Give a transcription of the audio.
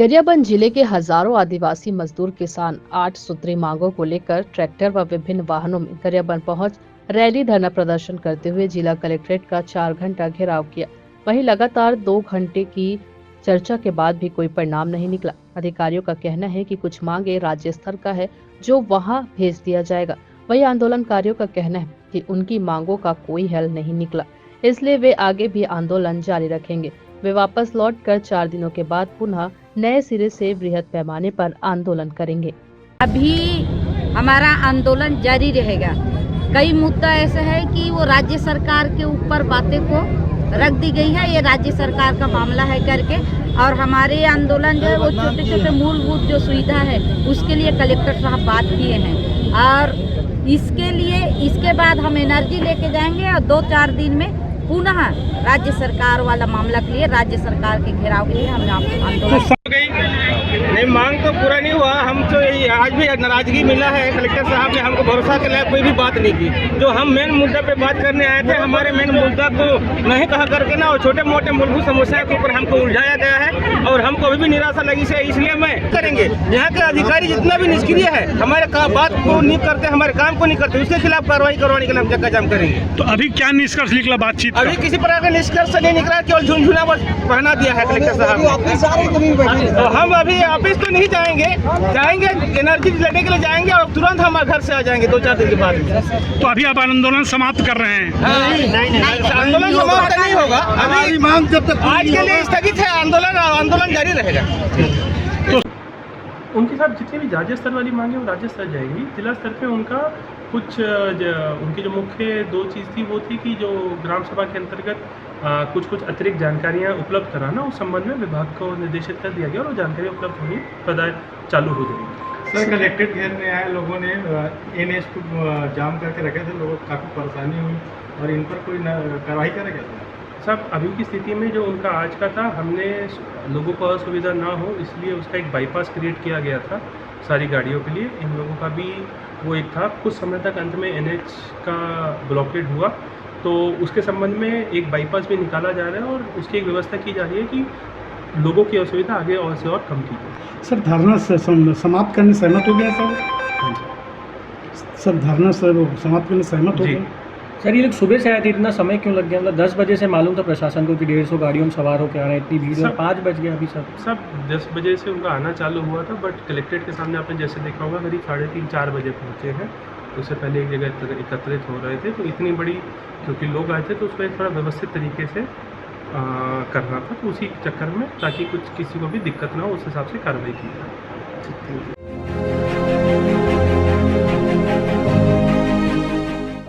गरियाबंद जिले के हजारों आदिवासी मजदूर किसान 8 सूत्री मांगों को लेकर ट्रैक्टर व विभिन्न वाहनों में गरियाबंद पहुंच रैली धरना प्रदर्शन करते हुए जिला कलेक्ट्रेट का 4 घंटा घेराव किया। वहीं लगातार 2 घंटे की चर्चा के बाद भी कोई परिणाम नहीं निकला। अधिकारियों का कहना है कि कुछ मांगे राज्य स्तर का है जो वहां भेज दिया जाएगा। वहीं आंदोलनकारियों का कहना है कि उनकी मांगों का कोई हल नहीं निकला, इसलिए वे आगे भी आंदोलन जारी रखेंगे। वे वापस लौटकर 4 दिनों के बाद पुनः नए सिरे से वृहद पैमाने पर आंदोलन करेंगे। अभी हमारा आंदोलन जारी रहेगा। कई मुद्दा ऐसा है कि वो राज्य सरकार के ऊपर बातें को रख दी गई है, ये राज्य सरकार का मामला है करके, और हमारे आंदोलन जो है वो छोटे छोटे मूलभूत जो सुविधा है उसके लिए कलेक्टर साहब बात किए हैं, और इसके बाद हम एनर्जी लेके जाएंगे और 2-4 दिन में पुनः राज्य सरकार वाला मामला के लिए, राज्य सरकार के घेराव के लिए हम आंदोलन। नहीं, मांग तो पूरा नहीं हुआ। हम तो आज भी नाराजगी मिला है। कलेक्टर साहब ने हमको भरोसा दिलाया, कोई भी बात नहीं की। जो हम मेन मुद्दा पे बात करने आए थे, हमारे मेन मुद्दा को नहीं कहा करके ना, और छोटे मोटे मूलभूत समस्या के ऊपर हमको उलझाया गया है, और हमको अभी भी निराशा लगी से, इसलिए मैं करेंगे। यहाँ के अधिकारी जितना भी निष्क्रिय है, हमारे बात को नहीं करते, हमारे काम को नहीं करते, उसके खिलाफ कार्रवाई करवाने के लिए हम चक्का जाम करेंगे। तो अभी क्या निष्कर्ष निकला बातचीत? अभी किसी प्रकार का निष्कर्ष नहीं निकला, केवल झुनझुना बस पहना दिया है कलेक्टर साहब। तो हम अभी ऑफिस तो नहीं जाएंगे एनर्जी लेने के लिए जाएंगे, और तुरंत हम घर से आ जाएंगे 2-4 दिन के बाद। तो अभी आप आंदोलन समाप्त कर रहे हैं? नहीं, आंदोलन समाप्त नहीं होगा। अभी मांग जब तक आज के लिए स्थगित है, आंदोलन जारी रहेगा। उनके साथ जितनी भी राज्य स्तर वाली मांगे वो राज्य स्तर जाएंगी। जिला स्तर पे उनका उनकी जो मुख्य 2 चीज़ थी वो थी कि जो ग्राम सभा के अंतर्गत कुछ अतिरिक्त जानकारियाँ उपलब्ध कराना, उस संबंध में विभाग को निर्देशित कर दिया गया और वो जानकारी उपलब्ध होनी चालू हो जाएगी। सर, कलेक्ट्रेट घेरने आए लोगों ने NH को जाम करके रखे थे, लोगों को काफ़ी परेशानी हुई, और इन पर कोई कार्रवाई करेगा? सब अभी की स्थिति में जो उनका आज का था, हमने लोगों को असुविधा ना हो इसलिए उसका एक बाईपास क्रिएट किया गया था सारी गाड़ियों के लिए। इन लोगों का भी वो एक था। कुछ समय तक अंत में NH का ब्लॉकेड हुआ, तो उसके संबंध में एक बाईपास भी निकाला जा रहा है, और उसकी एक व्यवस्था की जा रही है कि लोगों की असुविधा आगे और से और कम की जाए। सर, धरना समाप्त करने सहमत हो गया सर? धरना समाप्त करने सहमत हो गया? सर, ये लोग सुबह से आए थे, इतना समय क्यों लग गया? मतलब 10 बजे से मालूम था प्रशासन को कि 150 गाड़ियों में सवार होकर आ रहे हैं, इतनी भीड़ है, 5 बज गए अभी सब 10 बजे से उनका आना चालू हुआ था, बट कलेक्ट्रेट के सामने आपने जैसे देखा होगा करीब 3:30-4 बजे पहुँचे हैं। उससे पहले एक जगह एकत्रित हो रहे थे, तो इतनी बड़ी क्योंकि लोग आए थे तो उसको एक थोड़ा व्यवस्थित तरीके से करना था, तो उसी चक्कर में, ताकि किसी को भी दिक्कत ना हो, उस हिसाब से कार्रवाई की जाए।